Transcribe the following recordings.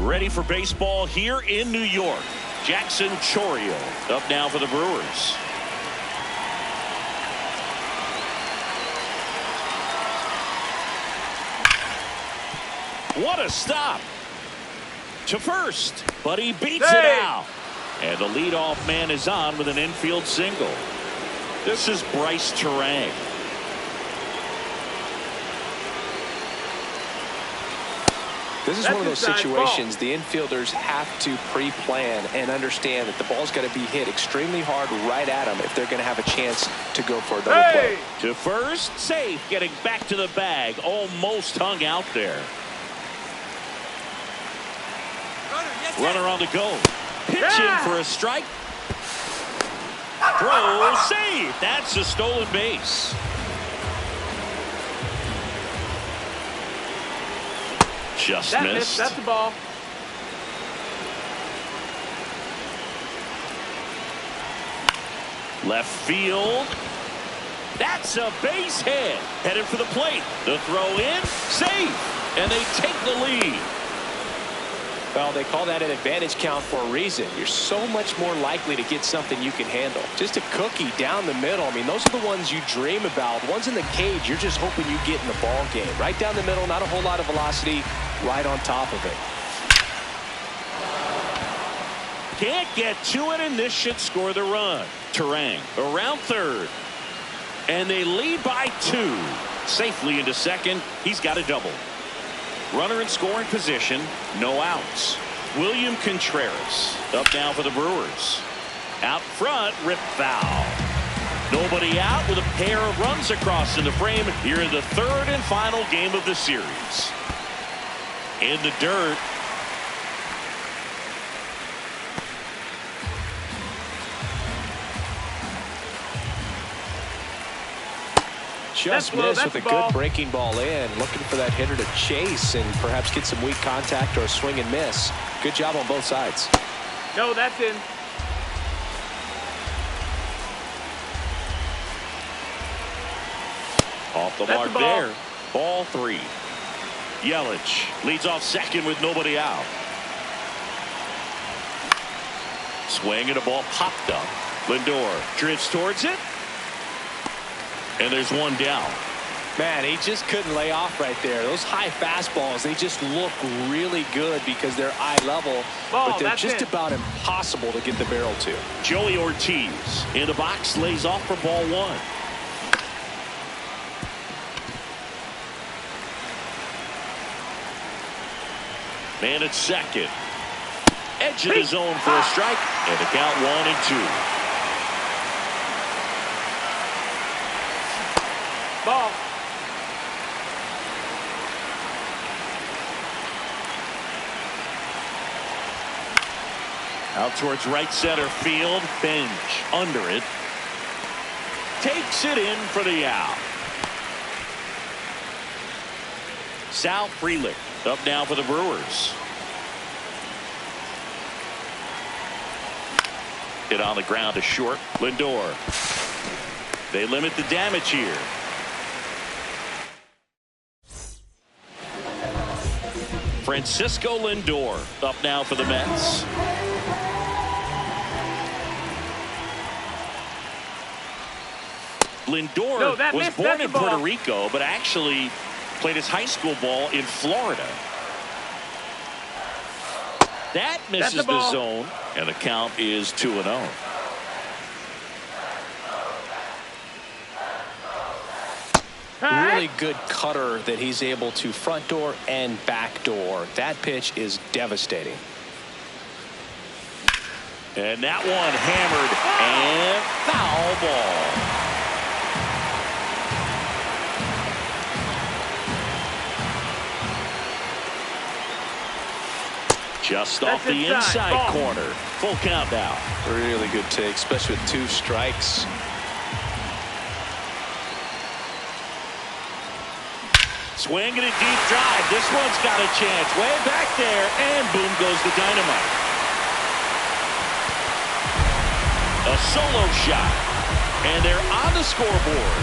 Ready for baseball here in New York. Jackson Chourio up now for the Brewers. What a stop. To first, but he beats it out. And the leadoff man is on with an infield single. This is Bryce Turang. This is one of those situations the infielders have to pre-plan and understand that the ball's got to be hit extremely hard right at them if they're going to have a chance to go for a double play. To first, safe, getting back to the bag, almost hung out there. Runner on the go. Pitching for a strike. Throw, save. That's a stolen base. Just missed. That's the ball. Left field. That's a base hit. Headed for the plate. The throw in. Safe. And they take the lead. Well, they call that an advantage count for a reason. You're so much more likely to get something you can handle. Just a cookie down the middle. I mean, those are the ones you dream about. Ones in the cage, you're just hoping you get in the ball game. Right down the middle, not a whole lot of velocity, right on top of it. Can't get to it, and this should score the run. Turang around third. And they lead by 2. Safely into second. He's got a double. Runner in scoring position, no outs. William Contreras up now for the Brewers. Out front, rip foul. Nobody out with a pair of runs across in the frame here in the third and final game of the series. In the dirt. Just missed with a good breaking ball in. Looking for that hitter to chase and perhaps get some weak contact or a swing and miss. Good job on both sides. No, that's in. Off the mark there. Ball 3. Yelich leads off second with nobody out. Swing and a ball popped up. Lindor drifts towards it. And there's one down. Man, he just couldn't lay off right there. Those high fastballs, they just look really good because they're eye level, but they're just about impossible to get the barrel to. Joey Ortiz in the box, lays off for ball 1. Man at second. Edge of the zone for a strike, and the count 1-2. Ball. Out towards right center field. Bench under it. Takes it in for the out. Sal Frelick up now for the Brewers. Hit on the ground to short. Lindor. They limit the damage here. Francisco Lindor up now for the Mets. Lindor was born in Puerto Rico, but actually played his high school ball in Florida. That misses the zone, and the count is 2-0. Really good cutter that he's able to front door and back door. That pitch is devastating. And that one hammered and foul ball. Just off the inside corner. Full count now. Really good take, especially with 2 strikes. Swing and a deep drive. This one's got a chance. Way back there, and boom goes the dynamite. A solo shot, and they're on the scoreboard.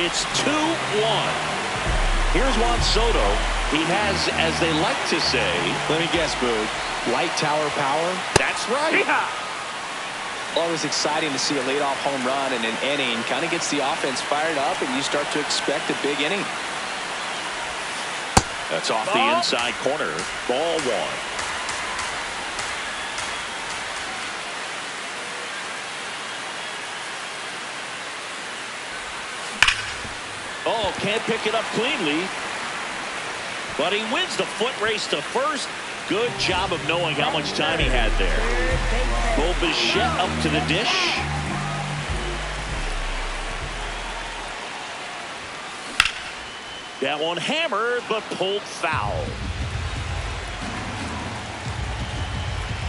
It's 2-1. Here's Juan Soto He has, as they like to say, let me guess, Boog, light tower power? That's right. Well, it was exciting to see a leadoff home run in an inning. Kind of gets the offense fired up, and you start to expect a big inning. That's off the inside corner. Ball one. Oh, can't pick it up cleanly. But he wins the foot race to first. Good job of knowing how much time he had there. Bo Bichette up to the dish. That one hammered, but pulled foul.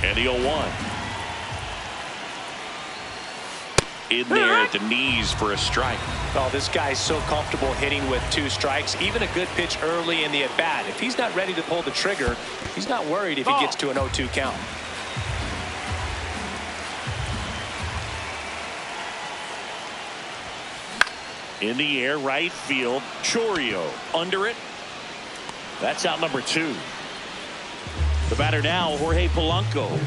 And the 0-1. In there at the knees for a strike. Oh, this guy's so comfortable hitting with 2 strikes. Even a good pitch early in the at-bat. If he's not ready to pull the trigger, he's not worried if he gets to an 0-2 count. In the air, right field. Chourio under it. That's out number 2. The batter now, Jorge Polanco.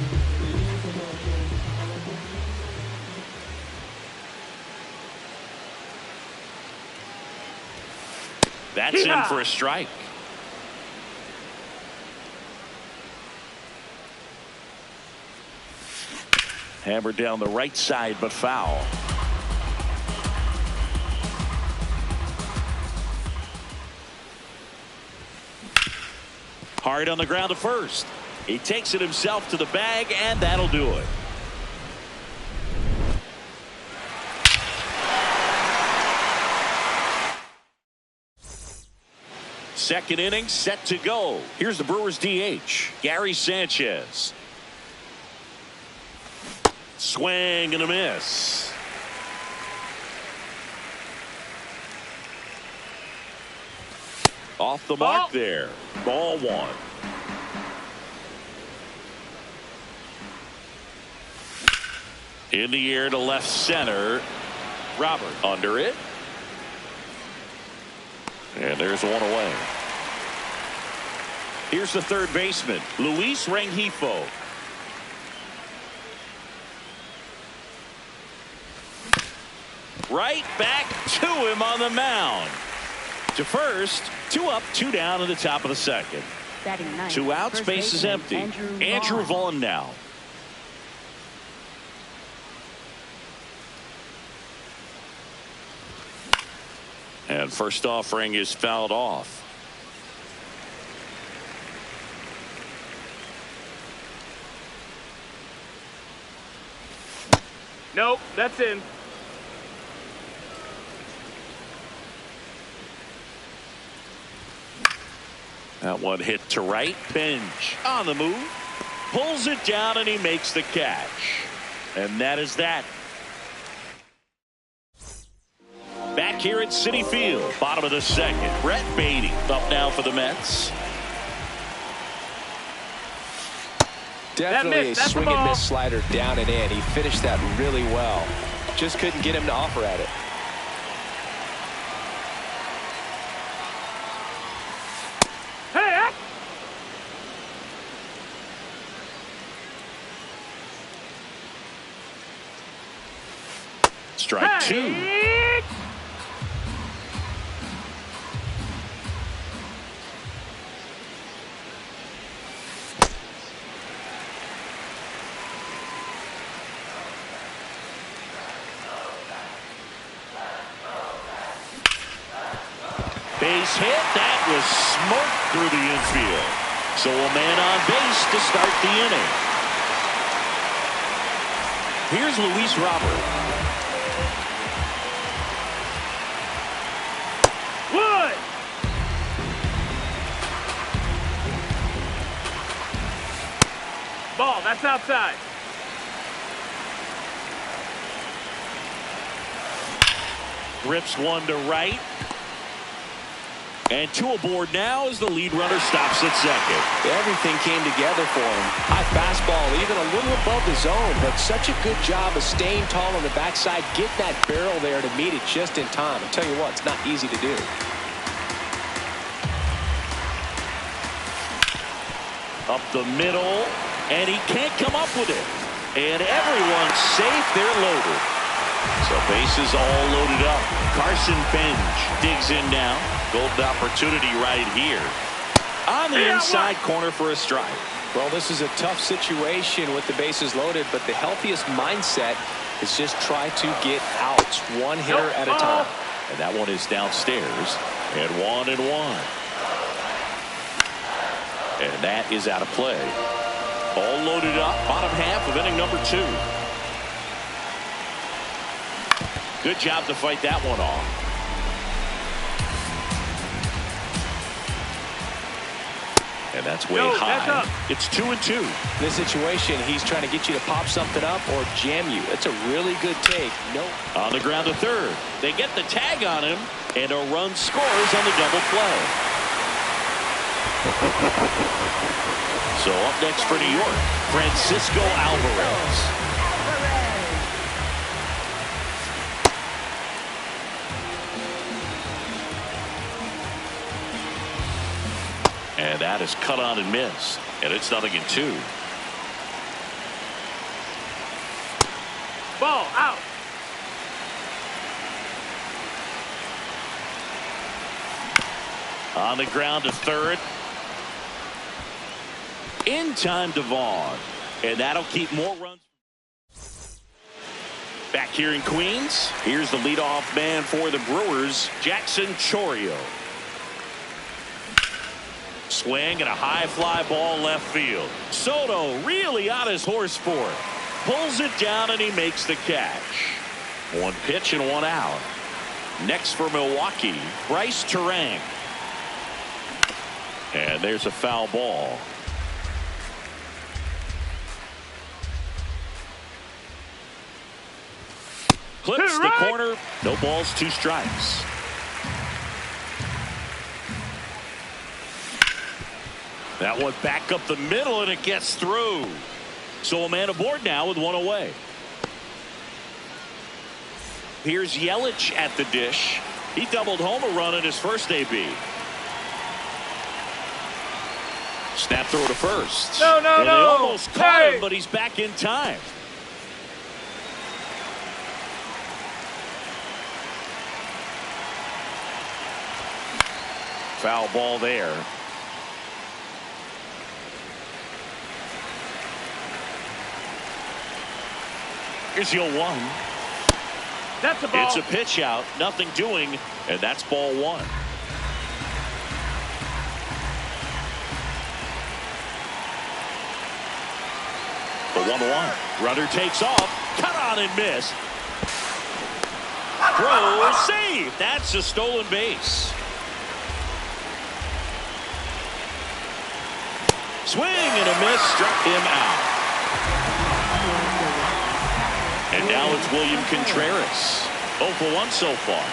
That's in for a strike. Hammered down the right side, but foul. Hard on the ground to first. He takes it himself to the bag, and that'll do it. Second inning set to go. Here's the Brewers DH, Gary Sanchez. Swing and a miss. Off the mark there. Ball one. In the air to left center. Robert under it. And there's one away. Here's the third baseman, Luis Rengifo. Right back to him on the mound. To first, 2 up, 2 down in the top of the second. 2 outs, base is empty. Andrew Vaughn now. And first offering is fouled off. Nope, that's in. That one hit to right. Bench on the move. Pulls it down and he makes the catch. And that is that. Back here at Citi Field, bottom of the second. Brett Beatty up now for the Mets. Definitely a swing and miss slider down and in. He finished that really well. Just couldn't get him to offer at it. Hey! Strike 2. Base hit. That was smoked through the infield. So a man on base to start the inning. Here's Luis Robert. Wood! Ball, that's outside. Rips one to right. And 2 aboard now as the lead runner stops at second. Everything came together for him. High fastball, even a little above the zone, but such a good job of staying tall on the backside, get that barrel there to meet it just in time. I tell you what, it's not easy to do. Up the middle, and he can't come up with it. And everyone's safe. They're loaded. So bases all loaded up. Carson Bench digs in now. Golden opportunity right here. On the inside corner for a strike. Well, this is a tough situation with the bases loaded, but the healthiest mindset is just try to get outs, one hitter at a time. And that one is downstairs. And 1-1. And that is out of play. All loaded up, bottom half of inning number 2. Good job to fight that one off. And that's way high. It's 2-2. In this situation, he's trying to get you to pop something up or jam you. That's a really good take. On the ground to third. They get the tag on him, and a run scores on the double play. So up next for New York, Francisco Alvarez. And that is cut on and missed. And it's 0-2. Ball out. On the ground to third. In time to Vaughn. And that'll keep more runs. Back here in Queens, here's the leadoff man for the Brewers, Jackson Chourio. Swing and a high fly ball left field. Soto really on his horse for it. Pulls it down and he makes the catch. 1 pitch and 1 out. Next for Milwaukee, Bryce Turang. And there's a foul ball. Clips the corner. No balls, 2 strikes. That one back up the middle, and it gets through. So a man aboard now with 1 away. Here's Yelich at the dish. He doubled home a run in his first AB. Snap throw to first. No. They almost caught him, but he's back in time. Foul ball there. Here's the 0-1. That's a ball. It's a pitch out. Nothing doing. And that's ball 1. The 1-1. Runner takes off. Cut on and miss. Throw save. That's a stolen base. Swing and a miss. Struck him out. And now it's William Contreras. 0 for 1 so far.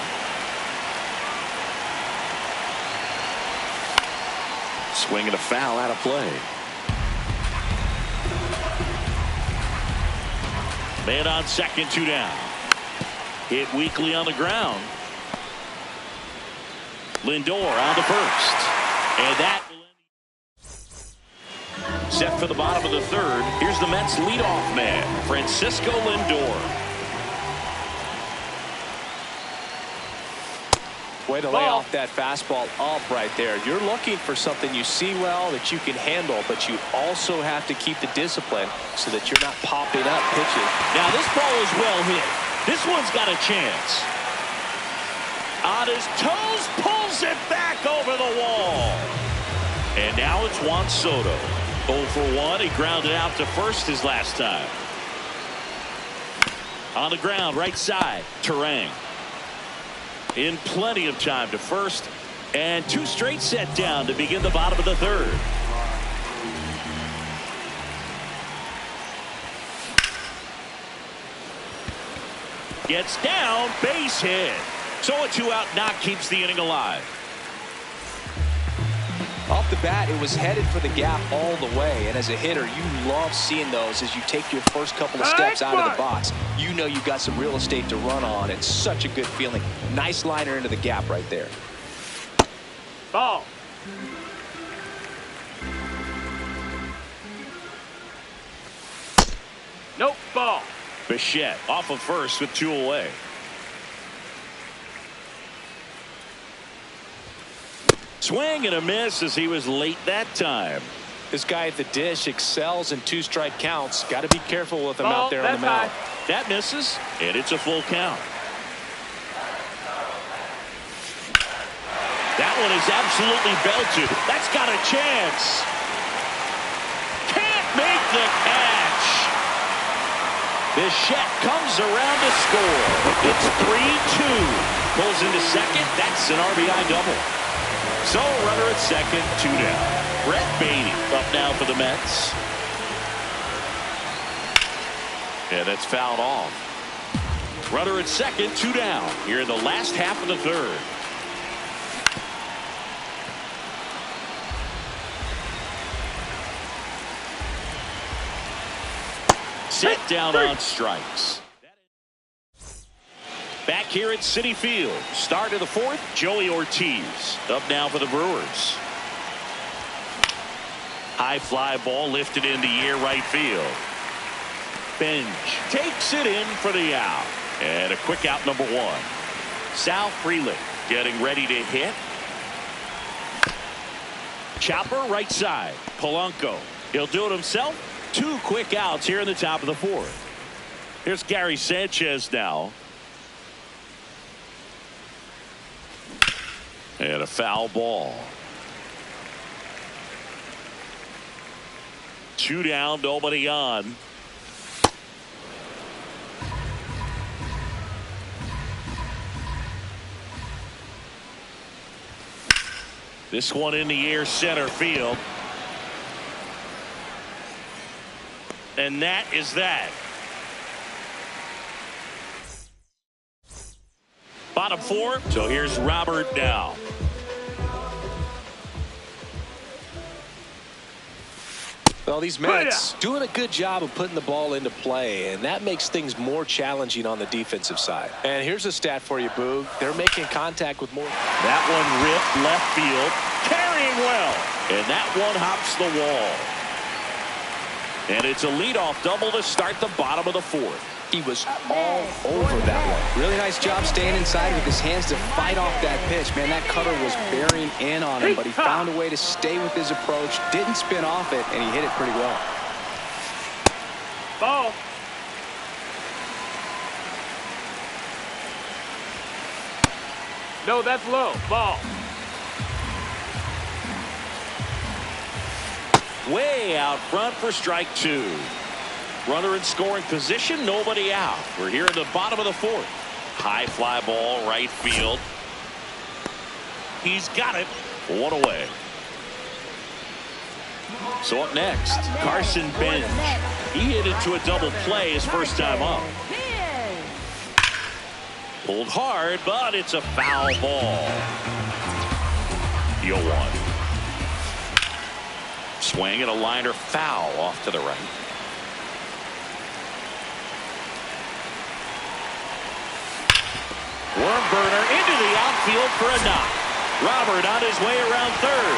Swing and a foul out of play. Man on second, 2 down. Hit weakly on the ground. Lindor on the first. And that set for the bottom of the 3rd. Here's the Mets leadoff man, Francisco Lindor. Way to lay off that fastball up right there. You're looking for something you see well that you can handle, but you also have to keep the discipline so that you're not popping up pitches. Now this ball is well hit. This one's got a chance. On his toes, pulls it back over the wall. And now it's Juan Soto. 0 for 1. He grounded out to first his last time. On the ground, right side, Turang. In plenty of time to first. And 2 straight set down to begin the bottom of the 3rd. Gets down, base hit. So a 2-out knock keeps the inning alive. Off the bat, it was headed for the gap all the way, and as a hitter, you love seeing those as you take your first couple of steps out of the box. You know you've got some real estate to run on. It's such a good feeling. Nice liner into the gap right there. Ball. Nope, ball. Bichette off of first with 2 away. Swing and a miss as he was late that time. This guy at the dish excels in 2-strike counts. Got to be careful with him out there on the mound. That misses, and it's a full count. That one is absolutely belted. That's got a chance. Can't make the catch. Bichette comes around to score. It's 3-2. Pulls into second. That's an RBI double. So runner at second, 2 down. Brett Beatty up now for the Mets. Yeah, that's fouled off. Runner at second, 2 down. Here in the last half of the third. Sit down on strikes. Back here at Citi Field. Start of the 4th. Joey Ortiz up now for the Brewers. High fly ball lifted into air right field. Bench takes it in for the out. And a quick out number 1. Sal Frelick getting ready to hit. Chopper right side. Polanco. He'll do it himself. 2 quick outs here in the top of the 4th. Here's Gary Sanchez now. And a foul ball. 2 down, nobody on. This one in the air center field. And that is that. Bottom 4. So here's Robert now. Well, these Mets doing a good job of putting the ball into play, and that makes things more challenging on the defensive side. And here's a stat for you, Boog. They're making contact with more. That one ripped left field, carrying well, and that one hops the wall. And it's a leadoff double to start the bottom of the 4th. He was all over that one. Really nice job staying inside with his hands to fight off that pitch. Man, that cutter was bearing in on him, but he found a way to stay with his approach, didn't spin off it, and he hit it pretty well. Ball. No, that's low. Ball. Way out front for strike 2. Runner in scoring position, nobody out. We're here in the bottom of the 4th. High fly ball, right field. He's got it. 1 away. So up next, Carson Bench. He hit into a double play his first time up. Pulled hard, but it's a foul ball. 0-1. Swing and a liner foul off to the right. Worm burner into the outfield for a knock. Robert on his way around third.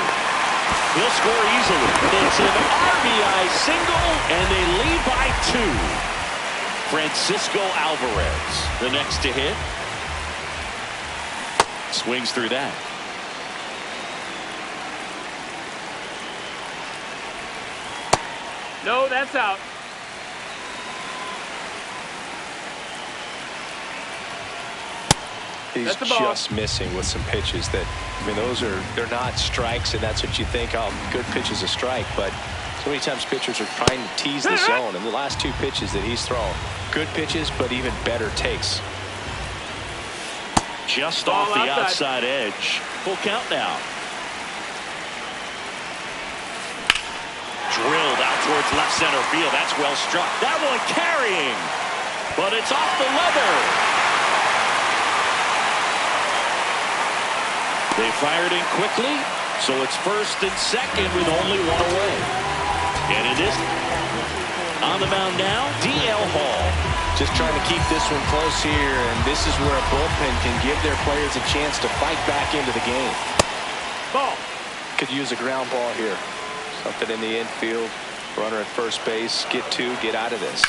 He'll score easily. It's an RBI single, and they lead by 2. Francisco Alvarez, the next to hit. Swings through that. No, that's out. He's just missing with some pitches that, I mean, they're not strikes, and that's what you think, oh, good pitch is a strike, but so many times pitchers are trying to tease the zone, and the last 2 pitches that he's thrown, good pitches, but even better takes. Just off the outside edge. Full count now. Drilled out towards left center field. That's well struck. That one carrying, but it's off the leather. They fired in quickly, so it's first and second with only 1 away. And it is on the mound now, D.L. Hall. Just trying to keep this one close here, and this is where a bullpen can give their players a chance to fight back into the game. Ball. Could use a ground ball here. Something in the infield. Runner at first base. Get 2, get out of this.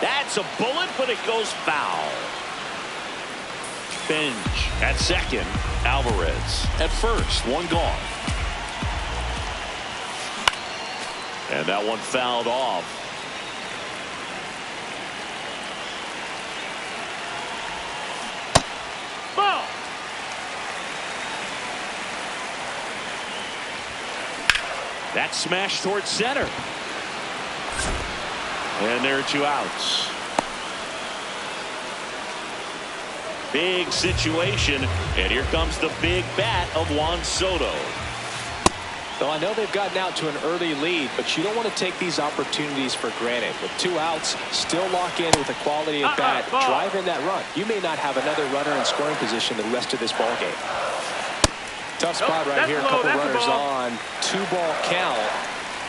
That's a bullet, but it goes foul. Bench at second. Alvarez at first. One gone. And that one fouled off. Ball. That smash towards center. And there are 2 outs. Big situation. And here comes the big bat of Juan Soto. Well, I know they've gotten out to an early lead, but you don't want to take these opportunities for granted. With 2 outs, still lock in with a quality at bat, drive in that run. You may not have another runner in scoring position the rest of this ball game. Tough spot right here. A couple runners on. 2-ball count.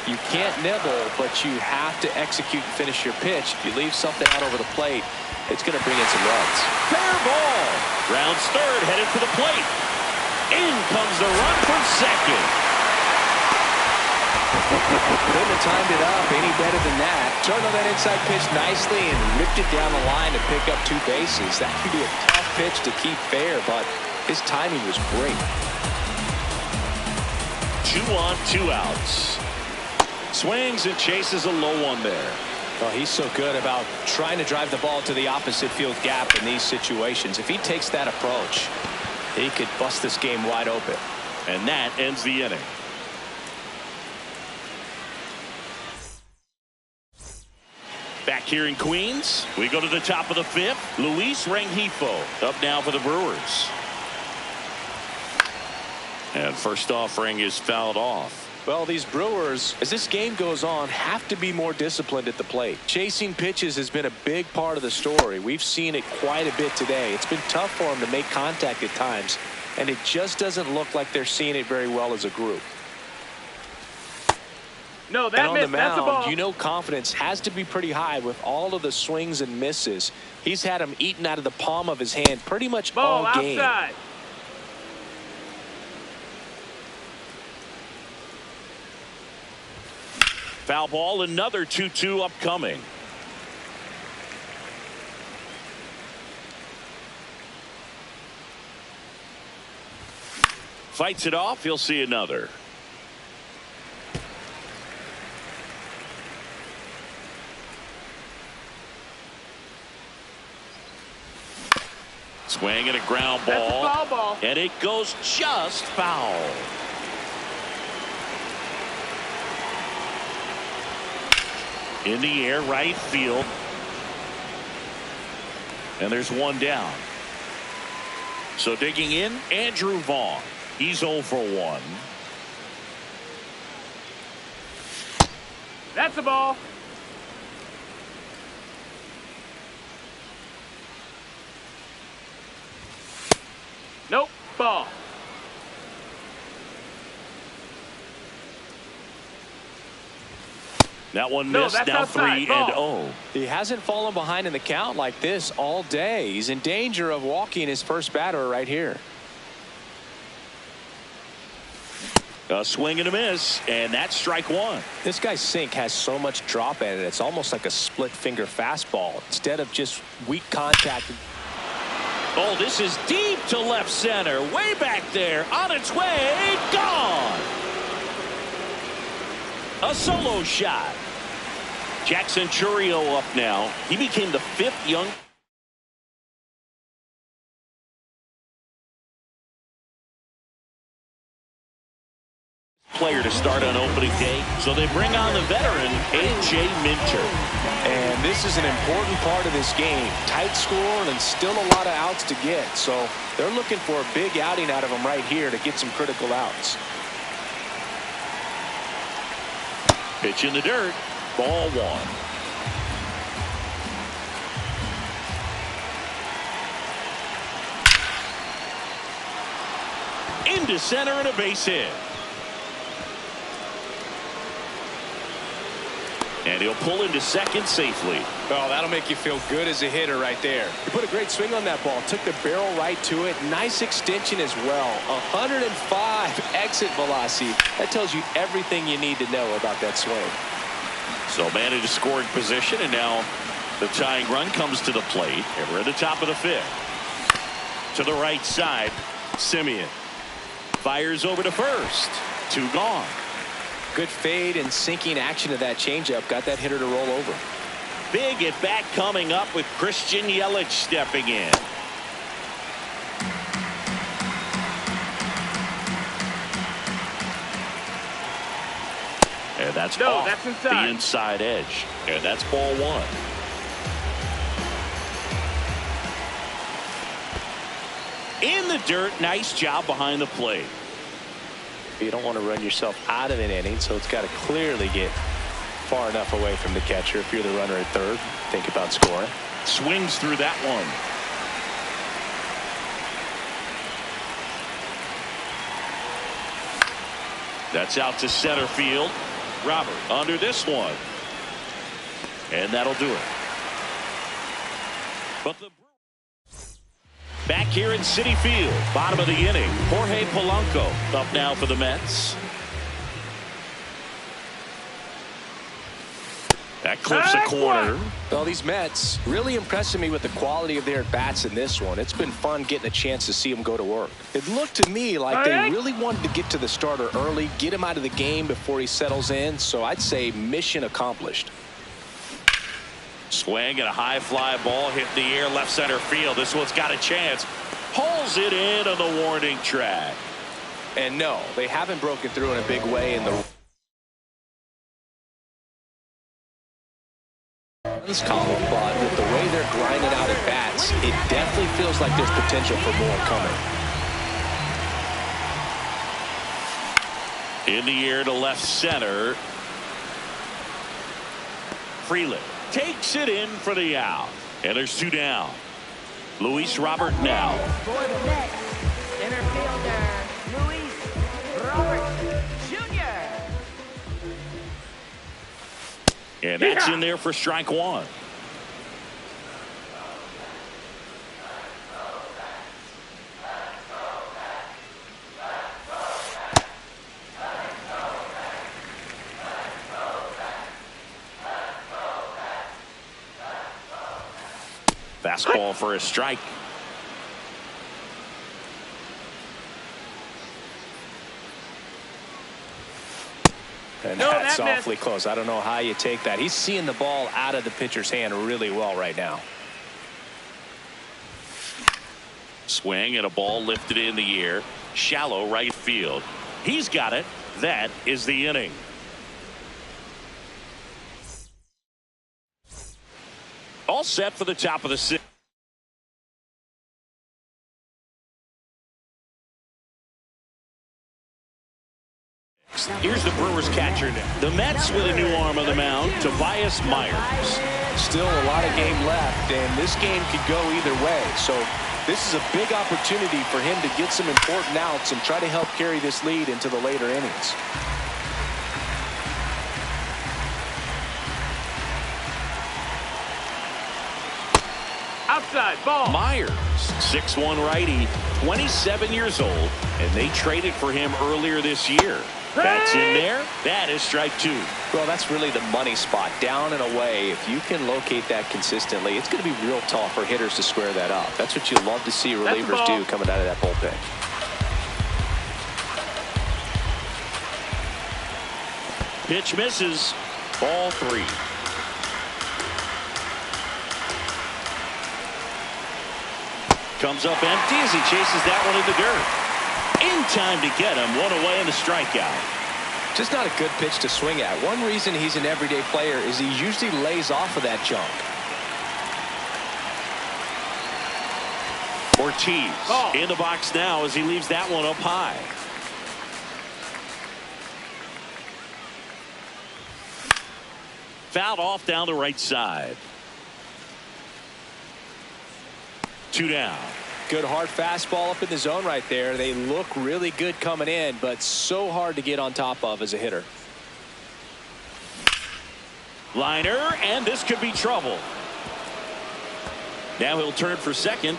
You can't nibble, but you have to execute and finish your pitch. If you leave something out over the plate, it's going to bring in some runs. Fair ball. Rounds third, headed for the plate. In comes the run from second. Couldn't have timed it up any better than that. Turned on that inside pitch nicely and ripped it down the line to pick up 2 bases. That could be a tough pitch to keep fair, but his timing was great. 2 on, 2 outs. Swings and chases a low one there. Well, he's so good about trying to drive the ball to the opposite field gap in these situations. If he takes that approach, he could bust this game wide open. And that ends the inning. Back here in Queens, we go to the top of the 5th. Luis Rengifo up now for the Brewers. And first offering is fouled off. Well, these Brewers, as this game goes on, have to be more disciplined at the plate. Chasing pitches has been a big part of the story. We've seen it quite a bit today. It's been tough for them to make contact at times, and it just doesn't look like they're seeing it very well as a group. No, And that on missed. the That's a mound, ball. you know confidence has to be pretty high with all of the swings and misses. He's had them eaten out of the palm of his hand pretty much Ball all game. outside. Foul ball, another 2-2 upcoming. Fights it off. He'll see another. Swing and a ground ball. That's a foul ball. And it goes just foul. In the air, right field. And there's one down. So digging in, Andrew Vaughn. He's 0 for 1. That's a ball. Nope. Ball. That one No, missed. that's Now outside. 3-0. He hasn't fallen behind in the count like this all day. He's in danger of walking his first batter right here. A swing and a miss, and that's strike 1. This guy's sink has so much drop in it. It's almost like a split finger fastball instead of just weak contact. Oh, this is deep to left center. Way back there. On its way. Gone. A solo shot. Jackson Chourio up now. He became the 5th young player to start on opening day. So they bring on the veteran, A.J. Minter. And this is an important part of this game. Tight score and still a lot of outs to get. So they're looking for a big outing out of him right here to get some critical outs. Pitch in the dirt. Ball 1. Into center and a base hit. And he'll pull into second safely. Well, that'll make you feel good as a hitter right there. He put a great swing on that ball. Took the barrel right to it. Nice extension as well. 105 exit velocity. That tells you everything you need to know about that swing. So man in a scoring position, and now The tying run comes to the plate, and we're at the top of the fifth. To the right side, Simeon fires over to first. 2 gone. Good fade and sinking action of that changeup. Got that hitter to roll over. Big at bat coming up with Christian Yelich stepping in. And that's that's inside. The inside edge. And that's ball 1. In the dirt. Nice job behind the plate. You don't want to run yourself out of an inning, so it's got to clearly get far enough away from the catcher. If you're the runner at third, think about scoring. Swings through that one. That's out to center field. Robert under this one. And that'll do it. But the back here in Citi Field, bottom of the inning, Jorge Polanco up now for the Mets. That clips a corner. Well, these Mets really impressing me with the quality of their at-bats in this one. It's been fun getting a chance to see them go to work. It looked to me like they really wanted to get to the starter early, get him out of the game before he settles in. So I'd say mission accomplished. Swing and a high fly ball hit the air left center field. This one's got a chance. Pulls it in on the warning track. And no, they haven't broken through in a big way in the runs column, but with the way they're grinding out at bats, it definitely feels like there's potential for more coming. In the air to left center. Freeland takes it in for the out. And there's 2 down. Luis Robert now. For the Mets, center fielder, Luis Robert Jr. And that's in there for strike 1. Fastball for a strike. And that's awfully close. I don't know how you take that. He's seeing the ball out of the pitcher's hand really well right now. Swing and a ball lifted in the air. Shallow right field. He's got it. That is the inning. All set for the top of the 6th. Here's the Brewers catcher now. The Mets with a new arm on the mound, Tobias Myers. Still a lot of game left, and this game could go either way. So this is a big opportunity for him to get some important outs and try to help carry this lead into the later innings. Outside ball. Myers, 6'1" righty, 27 years old, and they traded for him earlier this year. That's in there. That is strike 2. Well, that's really the money spot, down and away. If you can locate that consistently, it's going to be real tough for hitters to square that up. That's what you love to see relievers do coming out of that bullpen. Pitch misses. Ball 3. Comes up empty as he chases that one in the dirt. In time to get him. 1 away in the strikeout. Just not a good pitch to swing at. One reason he's an everyday player is he usually lays off of that jump. Ortiz in the box now as he leaves that one up high. Fouled off down the right side. 2 down. Good hard fastball up in the zone right there. They look really good coming in, but so hard to get on top of as a hitter. Liner, and this could be trouble. Now he'll turn for second.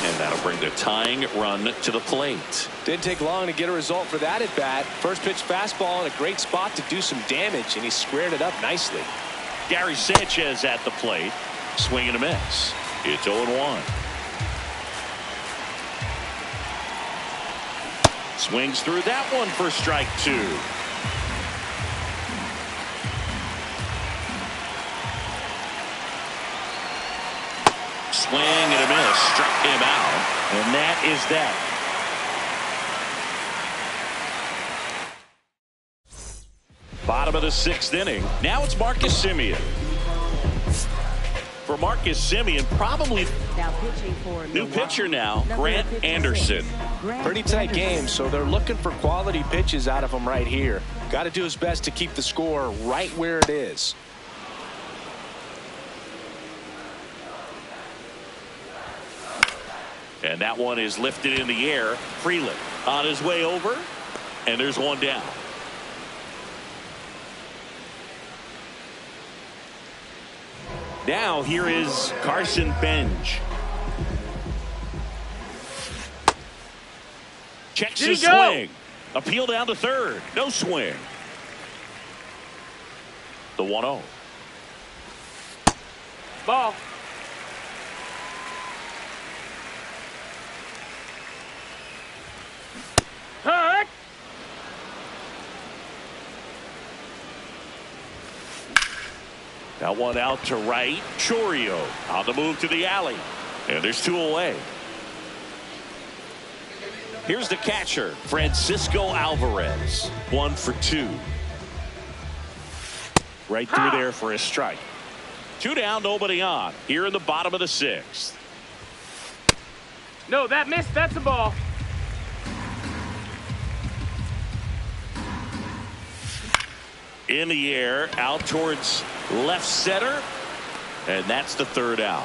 And that'll bring the tying run to the plate. Didn't take long to get a result for that at bat. First pitch fastball in a great spot to do some damage, and he squared it up nicely. Gary Sanchez at the plate. Swing and a miss. It's 0-1. Swings through that one for strike 2. Swing and a miss. Struck him out. And that is that. Bottom of the 6th inning. Now it's Marcus Semien. For Marcus Semien, probably Now pitching for new pitcher now, Grant Anderson. Pretty tight game, so they're looking for quality pitches out of him right here. Got to do his best to keep the score right where it is. And that one is lifted in the air. Freeland on his way over, and there's one down. Now here is Carson Benj. Checks his swing. Appeal down to third. No swing. The 1-0. Ball. Hut. That one out to right. Chourio on the move to the alley. And there's 2 away. Here's the catcher, Francisco Alvarez. 1 for 2. Right through there for a strike. 2 down, nobody on. Here in the bottom of the 6th. No, that missed. That's a ball. In the air, out towards left center. And that's the 3rd out.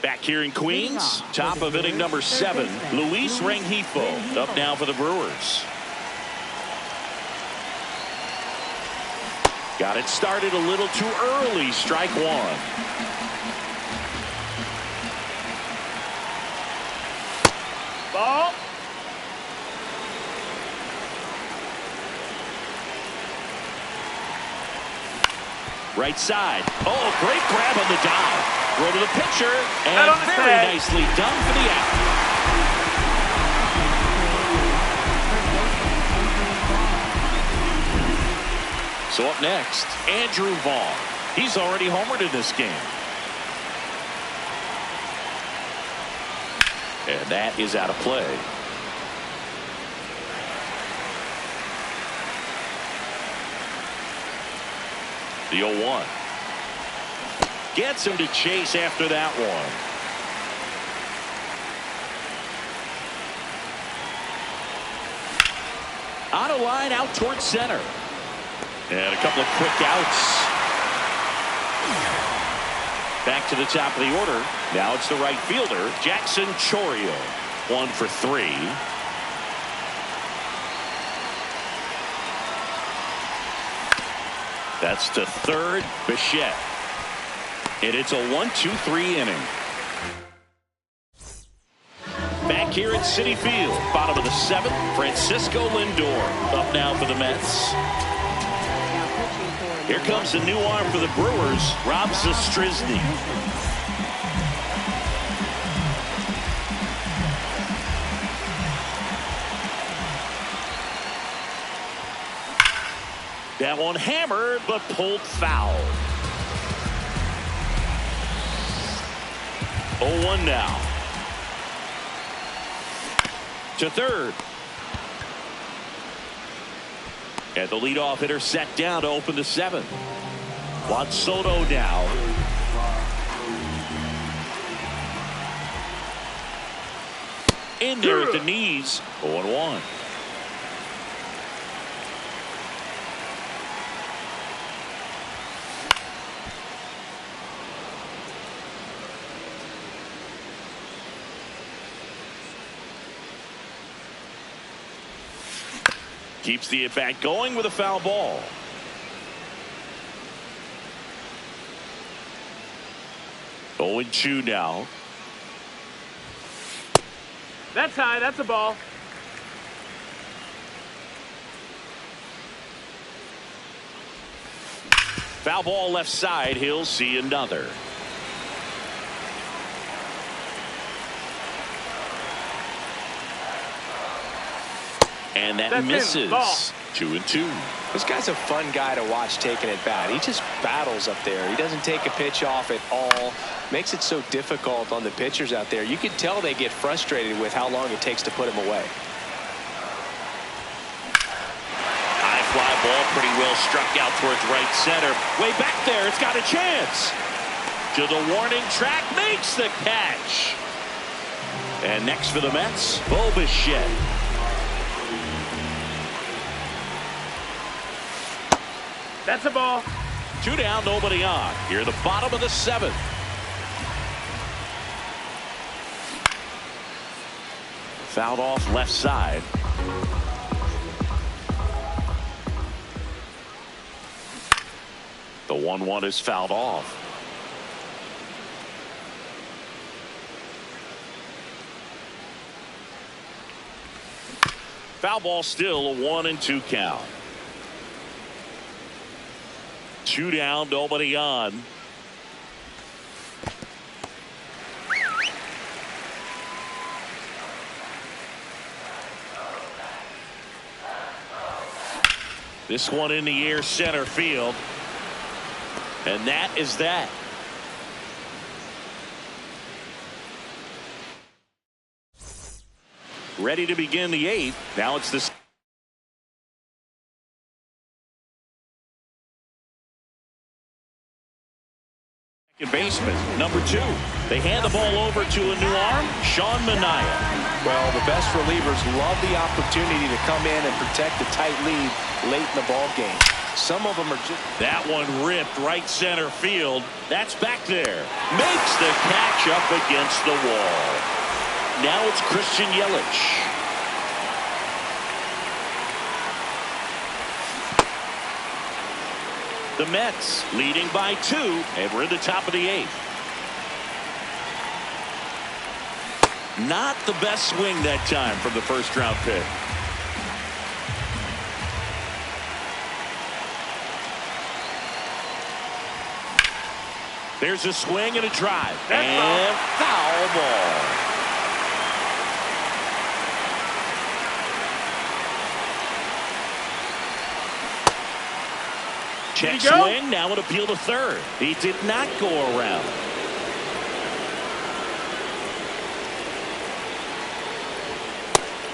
Back here in Queens, top of inning number 7, Luis Rengifo up now for the Brewers. Got it started a little too early. Strike 1. Ball. Right side. Oh, great grab on the dive. Throw to the pitcher, and on the very tag. nicely done for the out. So up next, Andrew Vaughn. He's already homered in this game. And that is out of play. The 0-1. Gets him to chase after that one. On a line out towards center. And a couple of quick outs. Back to the top of the order. Now it's the right fielder, Jackson Chourio. 1 for 3. That's to third, Bichette. And it's a 1-2-3 inning. Back here at Citi Field, bottom of the 7th, Francisco Lindor up now for the Mets. Here comes a new arm for the Brewers, Rob Zastryzny. That one hammered, but pulled foul. 0-1 now. To third. And the leadoff hitter set down to open the 7th. Juan Soto now. In there at the knees. 0-1. Keeps the at-bat going with a foul ball. Oh, 0-2 now. That's high. That's a ball. Foul ball left side. He'll see another. And that misses. 2-2. This guy's a fun guy to watch taking at bat. He just battles up there. He doesn't take a pitch off at all. Makes it so difficult on the pitchers out there. You can tell they get frustrated with how long it takes to put him away. High fly ball, pretty well struck out towards right center. Way back there, it's got a chance. To the warning track, makes the catch. And next for the Mets, Bobichette. That's a ball. 2 down, nobody on. Here, the bottom of the 7th. Fouled off left side. The 1-1 is fouled off. Foul ball, still a 1-2 count. 2 down, nobody on. This one in the air, center field. And that is that. Ready to begin the 8th. Now it's the baseman, number 2. They hand the ball over to a new arm, Sean Manaea. Well, the best relievers love the opportunity to come in and protect a tight lead late in the ball game. Some of them are just... That one ripped right center field. That's back there. Makes the catch up against the wall. Now it's Christian Yelich. The Mets leading by 2, and we're in the top of the 8th. Not the best swing that time from the first round pick. There's a swing and a drive. And foul ball. Check swing, now an appeal to third. He did not go around.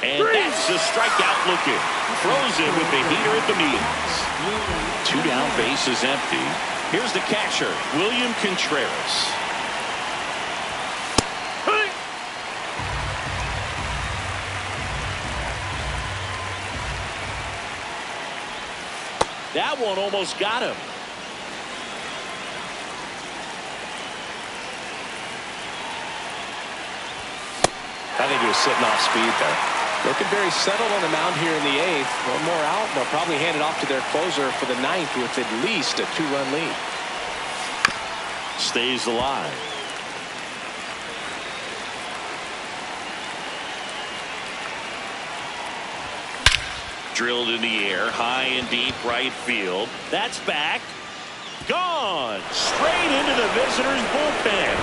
And that's a strikeout looking. Throws it with the heater at the knees. 2 down, base is empty. Here's the catcher, William Contreras. That one almost got him. I think he was sitting off speed there. Looking very settled on the mound here in the 8th. One more out, and they'll probably hand it off to their closer for the 9th with at least a 2-run lead. Stays alive. Drilled in the air, high and deep right field. That's back. Gone. Straight into the visitors' bullpen.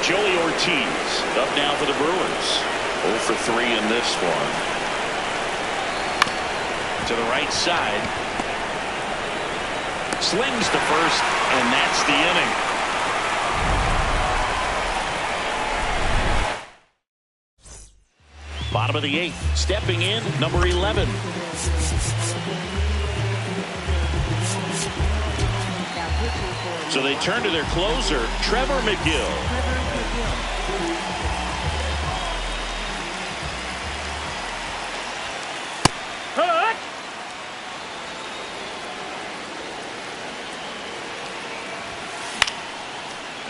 Joey Ortiz up now for the Brewers. 0 for 3 in this one. To the right side. Slings to first, and that's the inning. Bottom of the 8th. Stepping in, number 11. So they turn to their closer, Trevor McGill.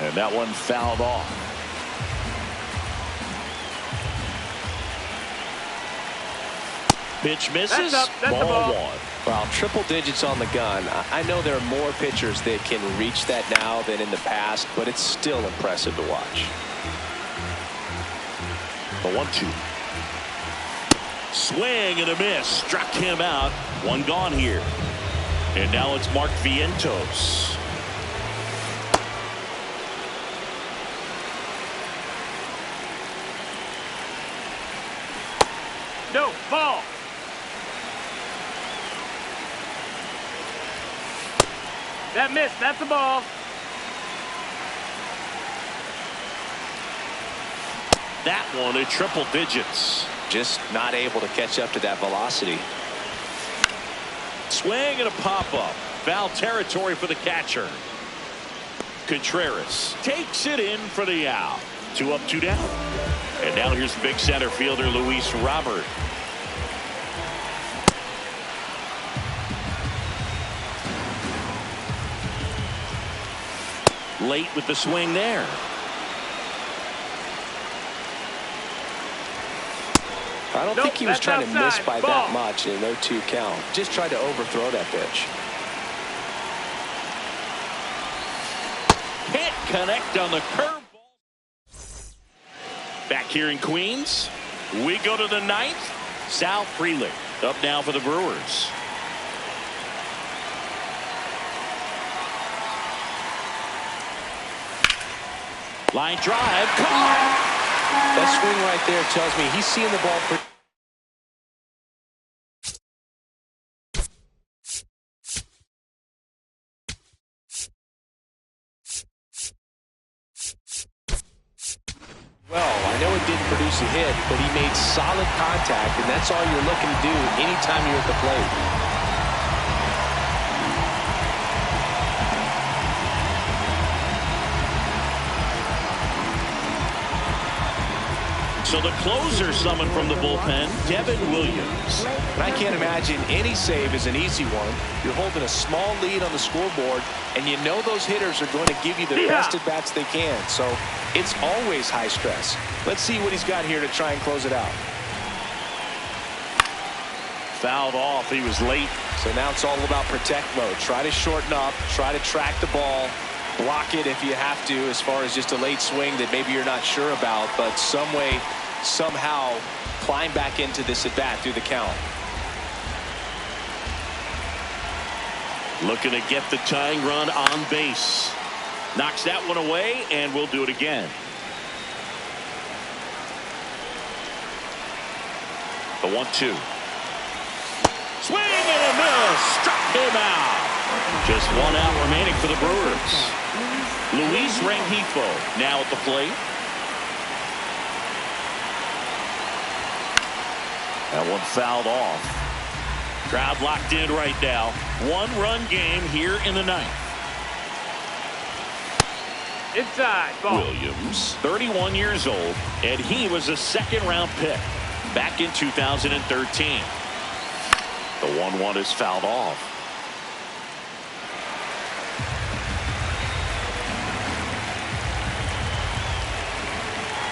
And that one fouled off. Pitch misses. Ball 1. Well, triple digits on the gun. I know there are more pitchers that can reach that now than in the past, but it's still impressive to watch. The 1-2. Swing and a miss. Struck him out. One gone here. And now it's Mark Vientos. No, ball. That missed. That's a ball. That one at triple digits. Just not able to catch up to that velocity. Swing and a pop-up. Foul territory for the catcher. Contreras takes it in for the out. 2 up, 2 down. And now here's big center fielder Luis Robert. Late with the swing there. I don't think he was that's trying to miss outside. by Ball. that much in an 0-2 count. Just tried to overthrow that pitch. Can't connect on the curveball. Back here in Queens, we go to the 9th. Sal Frelick up now for the Brewers. Line drive, caught. That swing right there tells me he's seeing the ball pretty. Well, I know it didn't produce a hit, but he made solid contact, and that's all you're looking to do anytime you're at the plate. So the closer summoned from the bullpen, Devin Williams. And I can't imagine any save is an easy one. You're holding a small lead on the scoreboard, and you know those hitters are going to give you the best at bats they can. So it's always high stress. Let's see what he's got here to try and close it out. Fouled off. He was late. So now it's all about protect mode. Try to shorten up. Try to track the ball. Block it if you have to, as far as just a late swing that maybe you're not sure about, but some way, somehow climb back into this at bat through the count. Looking to get the tying run on base. Knocks that one away, and we'll do it again. The 1-2. Swing and a miss. Struck him out. Just 1 out remaining for the Brewers. Luis Rengifo now at the plate. That one fouled off. Crowd locked in right now. 1-run game here in the 9th. Inside. Ball. Williams, 31 years old, and he was a 2nd-round pick back in 2013. The 1-1 is fouled off.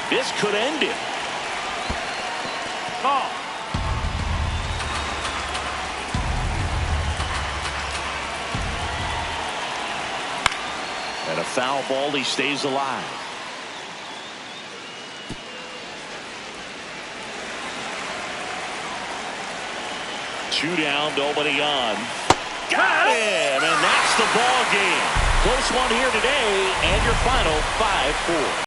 This could end it. Ball. And a foul ball, he stays alive. Two down, nobody on. Got him, and that's the ball game. Close one here today, and your final 5-4.